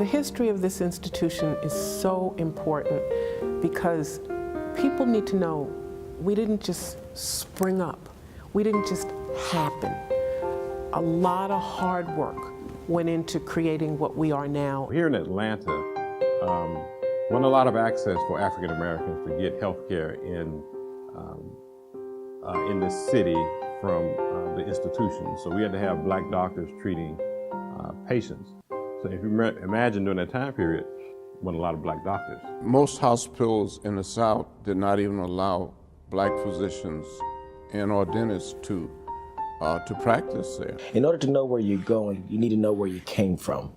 The history of this institution is so important because people need to know we didn't just spring up. We didn't just happen. A lot of hard work went into creating what we are now. Here in Atlanta, wasn't a lot of access for African Americans to get health care in the city from the institution. So we had to have black doctors treating patients. So if you imagine during that time period, wasn't a lot of black doctors. Most hospitals in the South did not even allow black physicians and or dentists to practice there. In order to know where you're going, you need to know where you came from.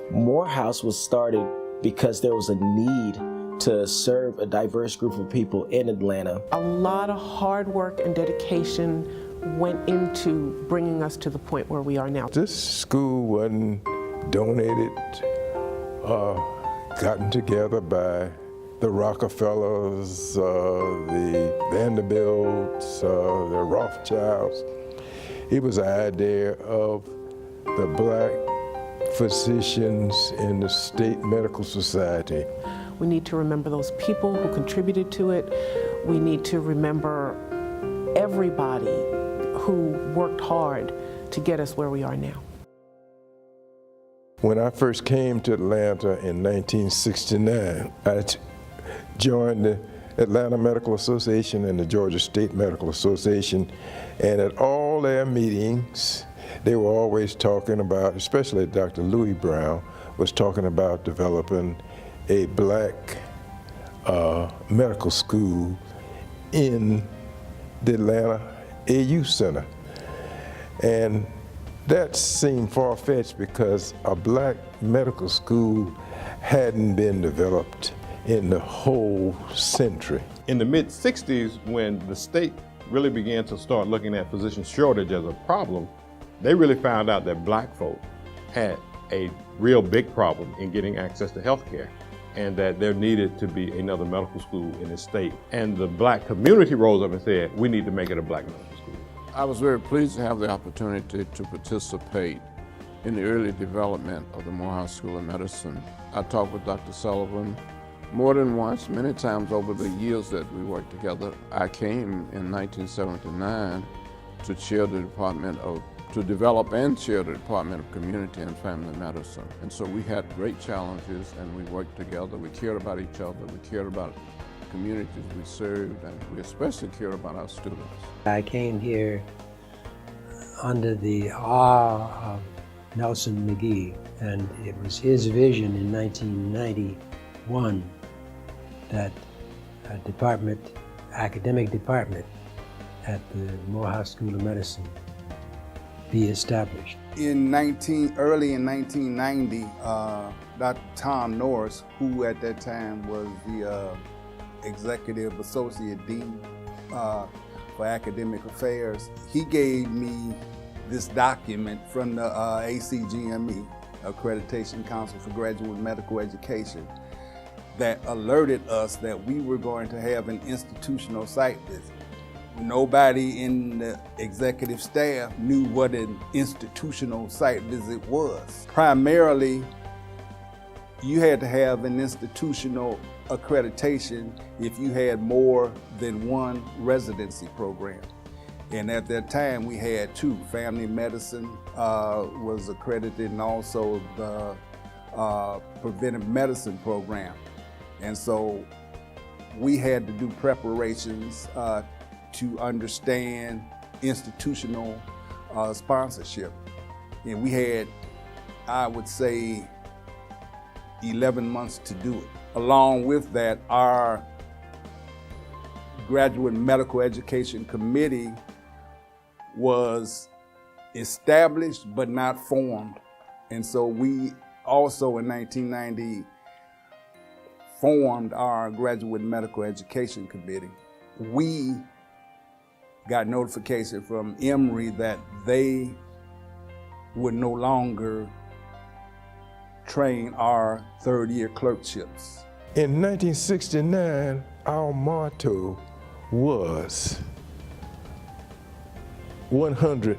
Morehouse was started because there was a need to serve a diverse group of people in Atlanta. A lot of hard work and dedication went into bringing us to the point where we are now. This school wasn't donated gotten together by the Rockefellers, the Vanderbilts, the Rothschilds. It was an idea of the black physicians in the State Medical Society. We need to remember those people who contributed to it. We need to remember everybody who worked hard to get us where we are now. When I first came to Atlanta in 1969, I joined the Atlanta Medical Association and the Georgia State Medical Association, and at all their meetings, they were always talking about, especially Dr. Louis Brown, was talking about developing a black medical school in the Atlanta AU Center. And that seemed far-fetched because a black medical school hadn't been developed in the whole century. In the mid-60s, when the state really began to start looking at physician shortage as a problem, they really found out that black folk had a real big problem in getting access to health care, and that there needed to be another medical school in the state. And the black community rose up and said, we need to make it a black medical school. I was very pleased to have the opportunity to participate in the early development of the Morehouse School of Medicine. I talked with Dr. Sullivan more than once, many times over the years that we worked together. I came in 1979 to chair the department to develop and chair the Department of Community and Family Medicine. And so we had great challenges and we worked together. We cared about each other, we cared about the communities we served, and we especially cared about our students. I came here under the awe of Nelson McGee, and it was his vision in 1991 that a academic department at the Morehouse School of Medicine be established. Early in 1990, Dr. Tom Norris, who at that time was the Executive Associate Dean for Academic Affairs, he gave me this document from the ACGME, Accreditation Council for Graduate Medical Education, that alerted us that we were going to have an institutional site visit. Nobody in the executive staff knew what an institutional site visit was. Primarily, you had to have an institutional accreditation if you had more than one residency program. And at that time, we had two. Family medicine was accredited, and also the preventive medicine program. And so we had to do preparations to understand institutional sponsorship. And we had, I would say, 11 months to do it. Along with that, our Graduate Medical Education Committee was established but not formed. And so we also in 1990 formed our Graduate Medical Education Committee. We got notification from Emory that they would no longer train our third-year clerkships. In 1969, our motto was 100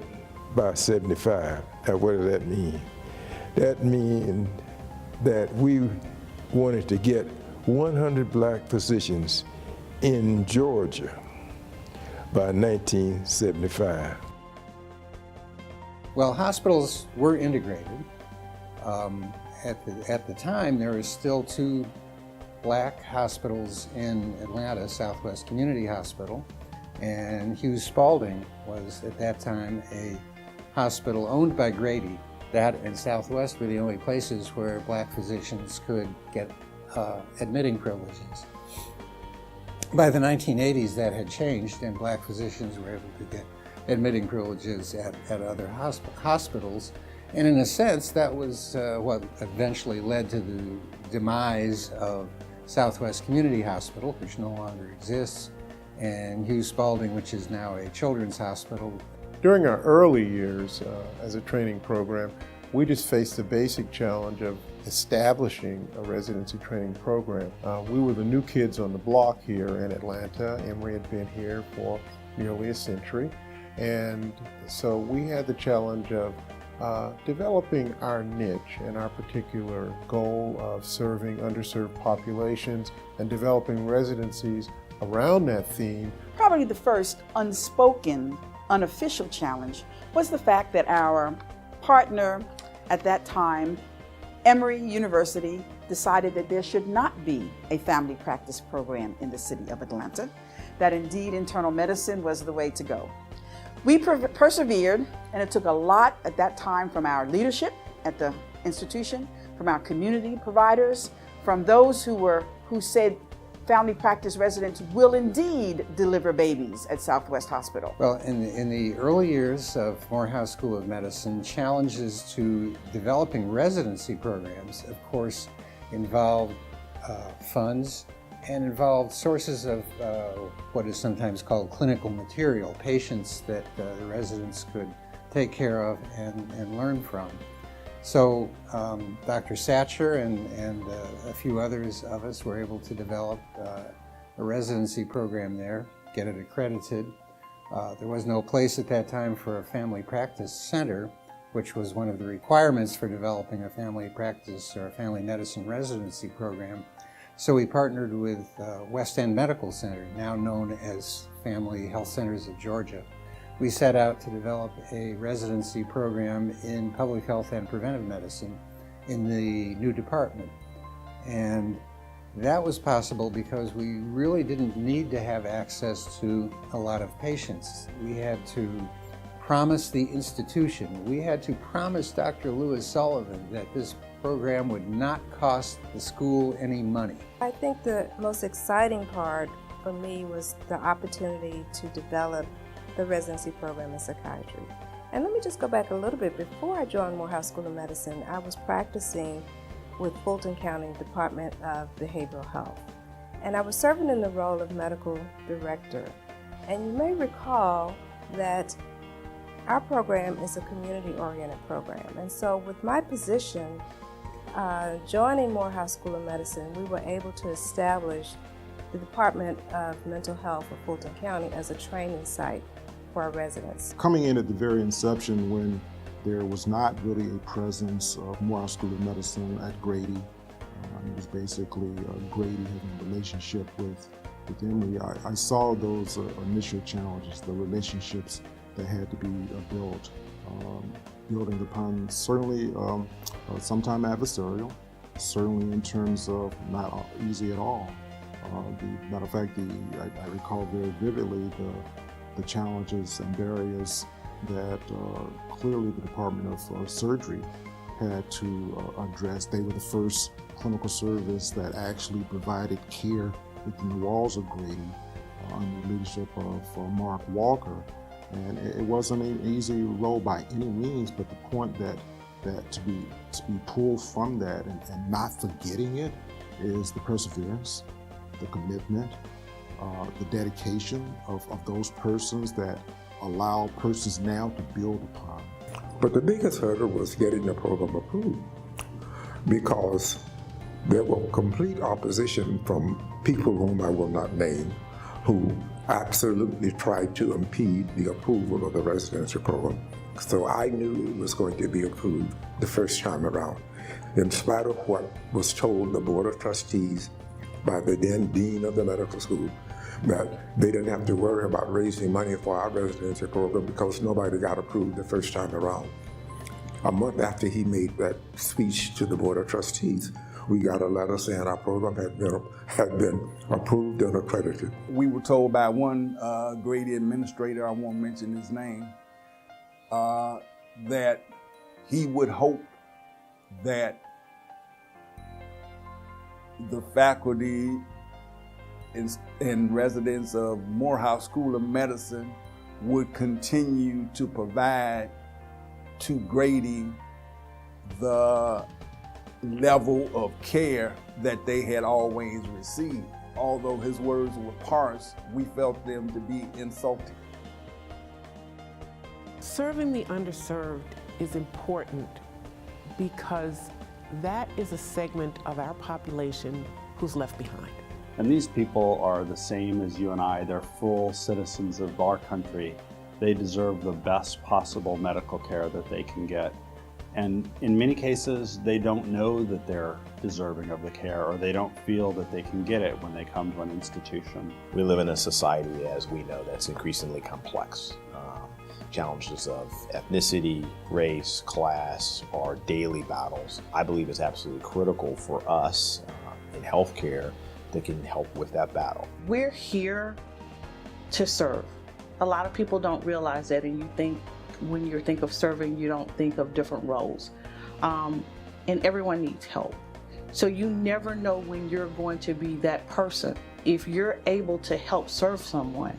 by 75. Now, what does that mean? That means 100 by 75 that we wanted to get 100 black physicians in Georgia by 1975. Well, hospitals were integrated. At the time, there were still 2 black hospitals in Atlanta, Southwest Community Hospital, and Hughes Spalding was at that time a hospital owned by Grady. That and Southwest were the only places where black physicians could get admitting privileges. By the 1980s, that had changed, and black physicians were able to get admitting privileges at other hospitals. And in a sense, that was what eventually led to the demise of Southwest Community Hospital, which no longer exists, and Hughes Spalding, which is now a children's hospital. During our early years as a training program, we just faced the basic challenge of establishing a residency training program. We were the new kids on the block here in Atlanta. Emory had been here for nearly a century. And so we had the challenge of developing our niche and our particular goal of serving underserved populations and developing residencies around that theme. Probably the first unspoken, unofficial challenge was the fact that our partner at that time, Emory University, decided that there should not be a family practice program in the city of Atlanta, that indeed internal medicine was the way to go. We persevered, and it took a lot at that time from our leadership at the institution, from our community providers, from those who said family practice residents will indeed deliver babies at Southwest Hospital. Well, in the early years of Morehouse School of Medicine, challenges to developing residency programs, of course, involved funds and involved sources of what is sometimes called clinical material, patients that the residents could take care of and learn from. So Dr. Satcher and a few others of us were able to develop a residency program there, get it accredited. There was no place at that time for a family practice center, which was one of the requirements for developing a family practice or a family medicine residency program. So we partnered with West End Medical Center, now known as Family Health Centers of Georgia. We set out to develop a residency program in public health and preventive medicine in the new department. And that was possible because we really didn't need to have access to a lot of patients. We had to promise the institution, we had to promise Dr. Lewis Sullivan that this program would not cost the school any money. I think the most exciting part for me was the opportunity to develop the residency program in psychiatry. And let me just go back a little bit. Before I joined Morehouse School of Medicine, I was practicing with Fulton County Department of Behavioral Health. And I was serving in the role of medical director. And you may recall that our program is a community-oriented program. And so with my position, joining Morehouse School of Medicine, we were able to establish the Department of Mental Health of Fulton County as a training site for our residents. Coming in at the very inception when there was not really a presence of Morehouse School of Medicine at Grady, it was basically Grady having a relationship with Emory. I saw those initial challenges, the relationships that had to be built, building upon certainly sometime adversarial, certainly in terms of not easy at all. Matter of fact, I recall very vividly the challenges and barriers that clearly the Department of Surgery had to address. They were the first clinical service that actually provided care within the walls of Grady under the leadership of Mark Walker. And it wasn't an easy role by any means, but the point that to be pulled from that and not forgetting it is the perseverance, the commitment, the dedication of those persons that allow persons now to build upon. But the biggest hurdle was getting the program approved, because there was complete opposition from people whom I will not name, who absolutely tried to impede the approval of the residency program. So I knew it was going to be approved the first time around, in spite of what was told the Board of Trustees by the then Dean of the medical school, that they didn't have to worry about raising money for our residency program because nobody got approved the first time around. A month after he made that speech to the Board of Trustees, we got a letter saying our program had been approved and accredited. We were told by one Grady administrator, I won't mention his name, that he would hope that the faculty and residents of Morehouse School of Medicine would continue to provide to Grady the level of care that they had always received. Although his words were parsed, we felt them to be insulting. Serving the underserved is important because that is a segment of our population who's left behind. And these people are the same as you and I. They're full citizens of our country. They deserve the best possible medical care that they can get. And in many cases, they don't know that they're deserving of the care, or they don't feel that they can get it when they come to an institution. We live in a society, as we know, that's increasingly complex. Challenges of ethnicity, race, class are daily battles. I believe it's absolutely critical for us in healthcare that can help with that battle. We're here to serve. A lot of people don't realize that, and you think when you think of serving, you don't think of different roles. And everyone needs help. So you never know when you're going to be that person. If you're able to help serve someone,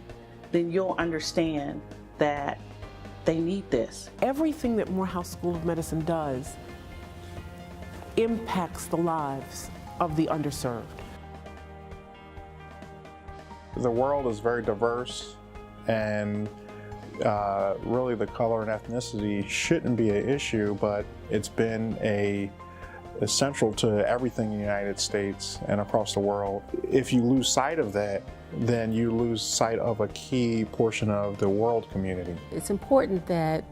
then you'll understand that they need this. Everything that Morehouse School of Medicine does impacts the lives of the underserved. The world is very diverse, and really the color and ethnicity shouldn't be an issue, but it's been essential to everything in the United States and across the world. If you lose sight of that, then you lose sight of a key portion of the world community. It's important that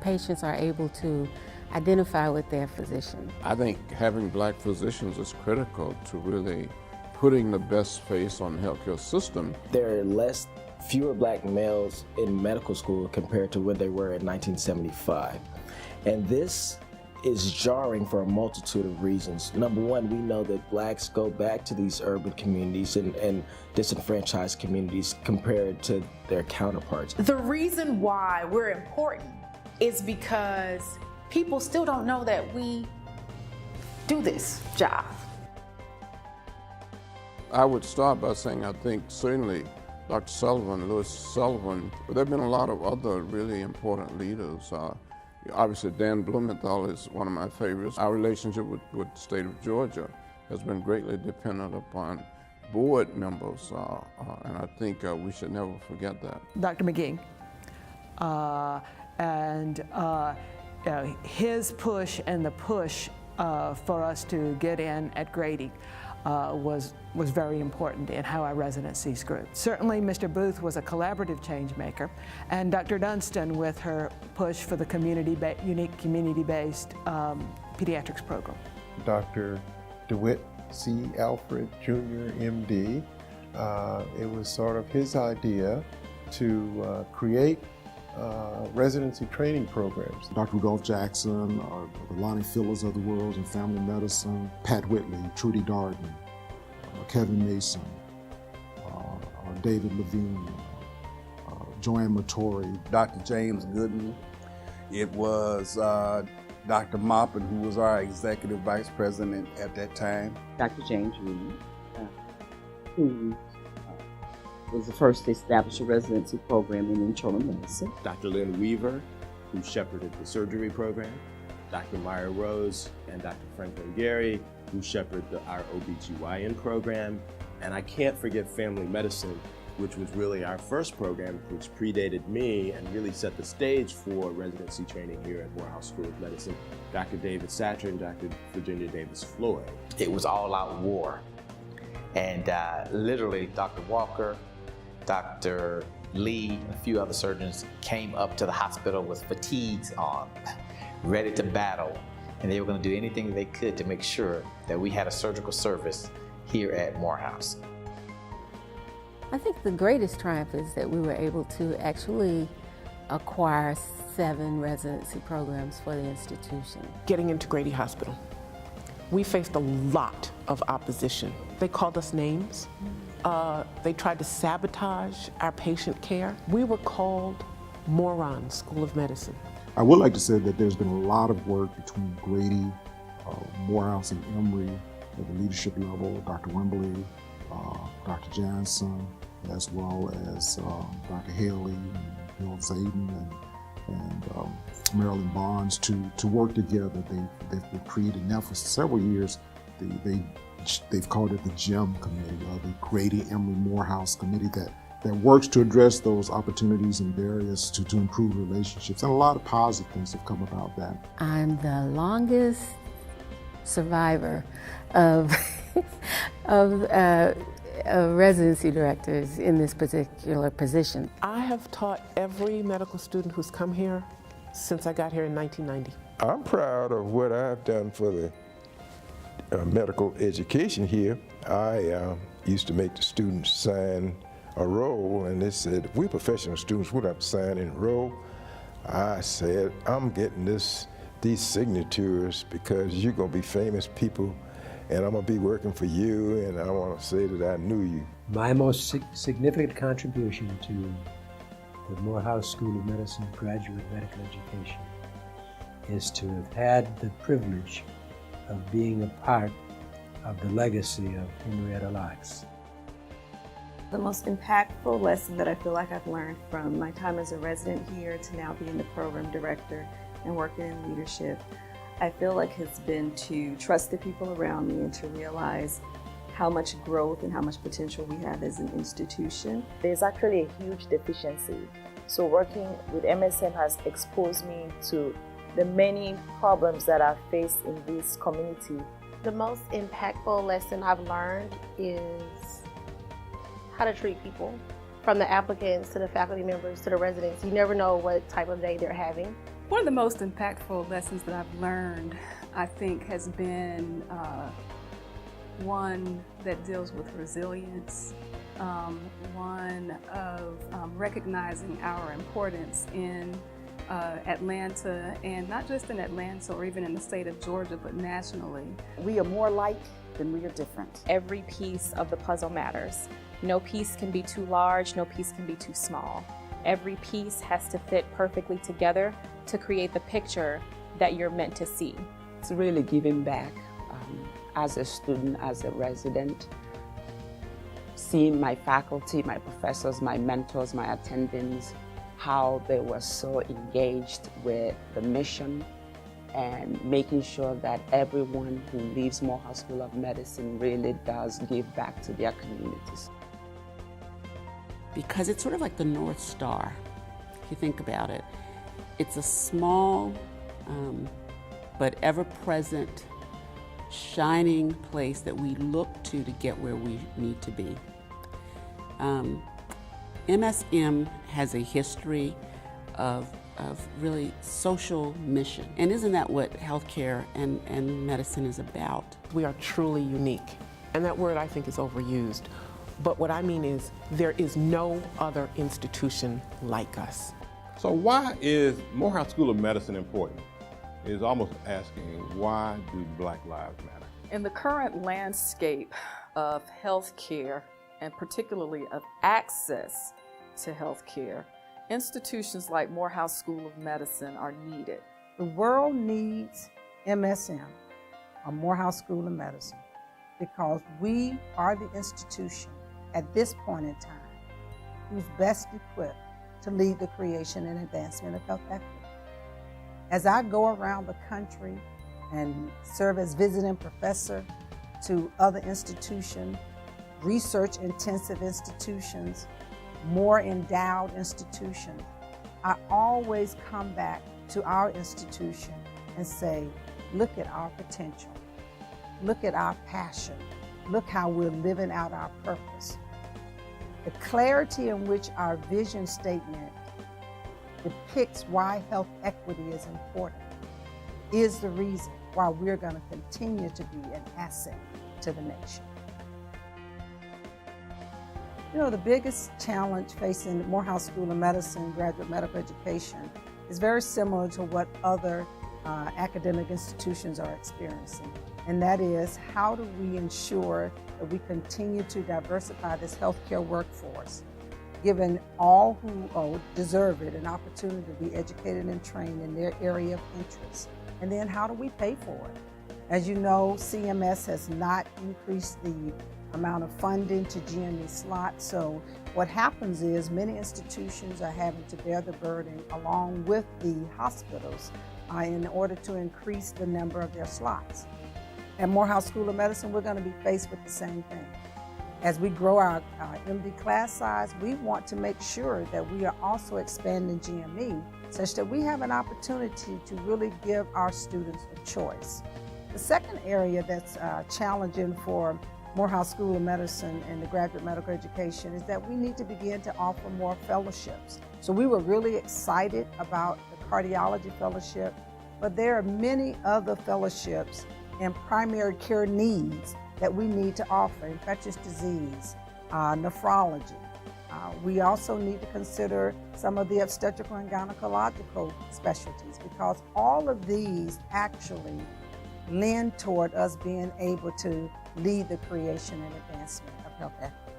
patients are able to identify with their physician. I think having black physicians is critical to really putting the best face on the healthcare system. There are fewer black males in medical school compared to when they were in 1975. And this is jarring for a multitude of reasons. Number one, we know that blacks go back to these urban communities and disenfranchised communities compared to their counterparts. The reason why we're important is because people still don't know that we do this job. I would start by saying I think certainly Dr. Sullivan, Louis Sullivan, but there have been a lot of other really important leaders. Obviously, Dan Blumenthal is one of my favorites. Our relationship with the state of Georgia has been greatly dependent upon board members, and I think we should never forget that. Dr. McGee, his push and the push for us to get in at Grady was very important in how our residencies grew. Certainly, Mr. Booth was a collaborative change maker, and Dr. Dunstan with her push for the unique community-based pediatrics program. Dr. DeWitt C. Alfred Jr., MD, it was sort of his idea to create residency training programs. Dr. Rudolph Jackson, the Lonnie Phillips of the world in family medicine, Pat Whitley, Trudy Darden, Kevin Mason, David Levine, Joanne Mattori, Dr. James Gooden. It was Dr. Maupin, who was our executive vice president at that time. Dr. James Reed, who was the first to establish a residency program in internal medicine. Dr. Lynn Weaver, who shepherded the surgery program. Dr. Myra Rose and Dr. Franklin Gary, who shepherded our OBGYN program. And I can't forget family medicine, which was really our first program, which predated me and really set the stage for residency training here at Morehouse School of Medicine. Dr. David Satcher and Dr. Virginia Davis Floyd. It was all out war. And literally, Dr. Walker Dr. Lee and a few other surgeons came up to the hospital with fatigues on, ready to battle, and they were going to do anything they could to make sure that we had a surgical service here at Morehouse. I think the greatest triumph is that we were able to actually acquire 7 residency programs for the institution. Getting into Grady Hospital, we faced a lot of opposition. They called us names. They tried to sabotage our patient care. We were called Moron School of Medicine. I would like to say that there's been a lot of work between Grady, Morehouse, and Emory at the leadership level, Dr. Wembley, Dr. Jansen, as well as Dr. Haley, and Bill Zayden, and Marilyn Barnes to work together. They've created now for several years. They've called it the GEM Committee, or the Grady Emory Morehouse Committee, that works to address those opportunities and barriers to improve relationships. And a lot of positive things have come about that. I'm the longest survivor of residency directors in this particular position. I have taught every medical student who's come here since I got here in 1990. I'm proud of what I've done for the medical education here. I used to make the students sign a roll, and they said, if we're professional students, we don't have to sign in a roll. I said, I'm getting these signatures because you're going to be famous people, and I'm going to be working for you, and I want to say that I knew you. My most significant contribution to the Morehouse School of Medicine graduate medical education is to have had the privilege of being a part of the legacy of Henrietta Lacks. The most impactful lesson that I feel like I've learned from my time as a resident here to now being the program director and working in leadership, I feel like has been to trust the people around me and to realize how much growth and how much potential we have as an institution. There's actually a huge deficiency. So working with MSM has exposed me to the many problems that are faced in this community. The most impactful lesson I've learned is how to treat people. From the applicants to the faculty members to the residents, you never know what type of day they're having. One of the most impactful lessons that I've learned, I think, has been one that deals with resilience, one of recognizing our importance in Atlanta, and not just in Atlanta or even in the state of Georgia, but nationally. We are more alike than we are different. Every piece of the puzzle matters. No piece can be too large, no piece can be too small. Every piece has to fit perfectly together to create the picture that you're meant to see. It's really giving back as a student, as a resident, seeing my faculty, my professors, my mentors, my attendings, how they were so engaged with the mission and making sure that everyone who leaves Morehouse School of Medicine really does give back to their communities. Because it's sort of like the North Star, if you think about it. It's a small but ever-present, shining place that we look to get where we need to be. MSM has a history of really social mission. And isn't that what healthcare and medicine is about? We are truly unique. And that word, I think, is overused. But what I mean is, there is no other institution like us. So why is Morehouse School of Medicine important? It's almost asking, why do Black lives matter? In the current landscape of healthcare, and particularly of access to healthcare, institutions like Morehouse School of Medicine are needed. The world needs MSM, or Morehouse School of Medicine, because we are the institution at this point in time who's best equipped to lead the creation and advancement of health equity. As I go around the country and serve as visiting professor to other institutions, research-intensive institutions, more endowed institutions, I always come back to our institution and say, look at our potential, look at our passion, look how we're living out our purpose. The clarity in which our vision statement depicts why health equity is important is the reason why we're going to continue to be an asset to the nation. You know, the biggest challenge facing Morehouse School of Medicine graduate medical education is very similar to what other academic institutions are experiencing. And that is, how do we ensure that we continue to diversify this healthcare workforce, giving all who deserve it an opportunity to be educated and trained in their area of interest? And then how do we pay for it? As you know, CMS has not increased the amount of funding to GME slots. So what happens is many institutions are having to bear the burden along with the hospitals in order to increase the number of their slots. At Morehouse School of Medicine, we're going to be faced with the same thing. As we grow our MD class size, we want to make sure that we are also expanding GME such that we have an opportunity to really give our students a choice. The second area that's challenging for Morehouse School of Medicine and the graduate medical education is that we need to begin to offer more fellowships. So we were really excited about the cardiology fellowship, but there are many other fellowships and primary care needs that we need to offer: infectious disease, nephrology. We also need to consider some of the obstetrical and gynecological specialties, because all of these actually lend toward us being able to lead the creation and advancement of health equity.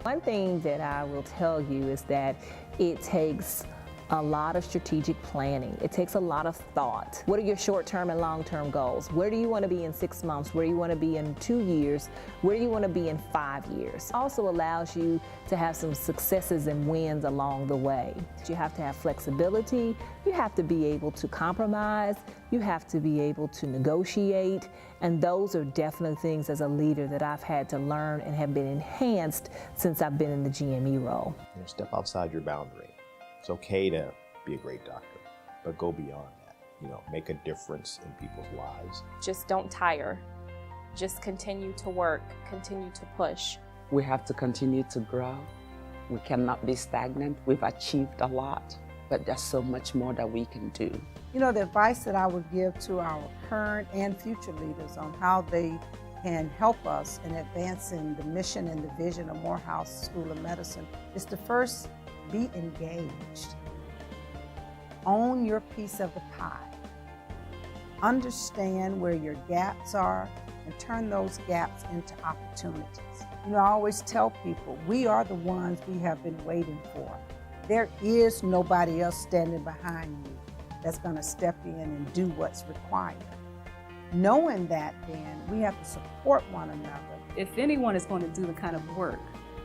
One thing that I will tell you is that it takes a lot of strategic planning. It takes a lot of thought. What are your short-term and long-term goals? Where do you want to be in 6 months? Where do you want to be in 2 years? Where do you want to be in 5 years? It also allows you to have some successes and wins along the way. You have to have flexibility. You have to be able to compromise. You have to be able to negotiate. And those are definitely things as a leader that I've had to learn and have been enhanced since I've been in the GME role. Step outside your boundary. It's okay to be a great doctor, but go beyond that. Make a difference in people's lives. Just don't tire. Just continue to work, continue to push. We have to continue to grow. We cannot be stagnant. We've achieved a lot, but there's so much more that we can do. You know, the advice that I would give to our current and future leaders on how they can help us in advancing the mission and the vision of Morehouse School of Medicine is to first be engaged. Own your piece of the pie. Understand where your gaps are and turn those gaps into opportunities. I always tell people, we are the ones we have been waiting for. There is nobody else standing behind you that's going to step in and do what's required. Knowing that, then, we have to support one another. If anyone is going to do the kind of work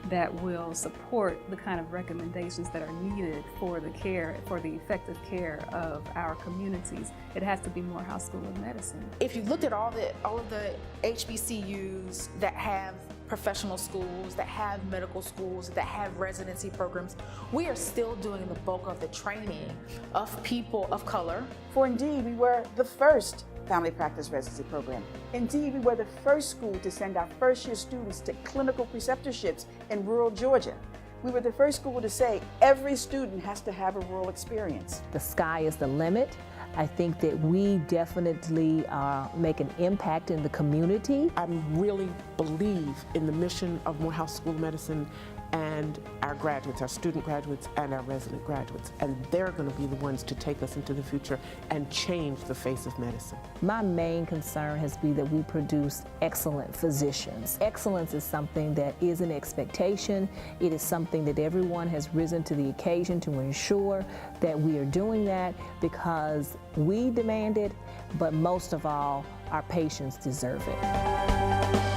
that will support the kind of recommendations that are needed for the effective care of our communities, it has to be Morehouse School of Medicine. If you looked at all of the HBCUs that have professional schools, that have medical schools, that have residency programs, we are still doing the bulk of the training of people of color. For indeed, we were the first family practice residency program. Indeed, we were the first school to send our first-year students to clinical preceptorships in rural Georgia. We were the first school to say every student has to have a rural experience. The sky is the limit. I think that we definitely make an impact in the community. I really believe in the mission of Morehouse School of Medicine and our graduates, our student graduates and our resident graduates. And they're going to be the ones to take us into the future and change the face of medicine. My main concern has been that we produce excellent physicians. Excellence is something that is an expectation. It is something that everyone has risen to the occasion to ensure that we are doing that because we demand it, but most of all, our patients deserve it.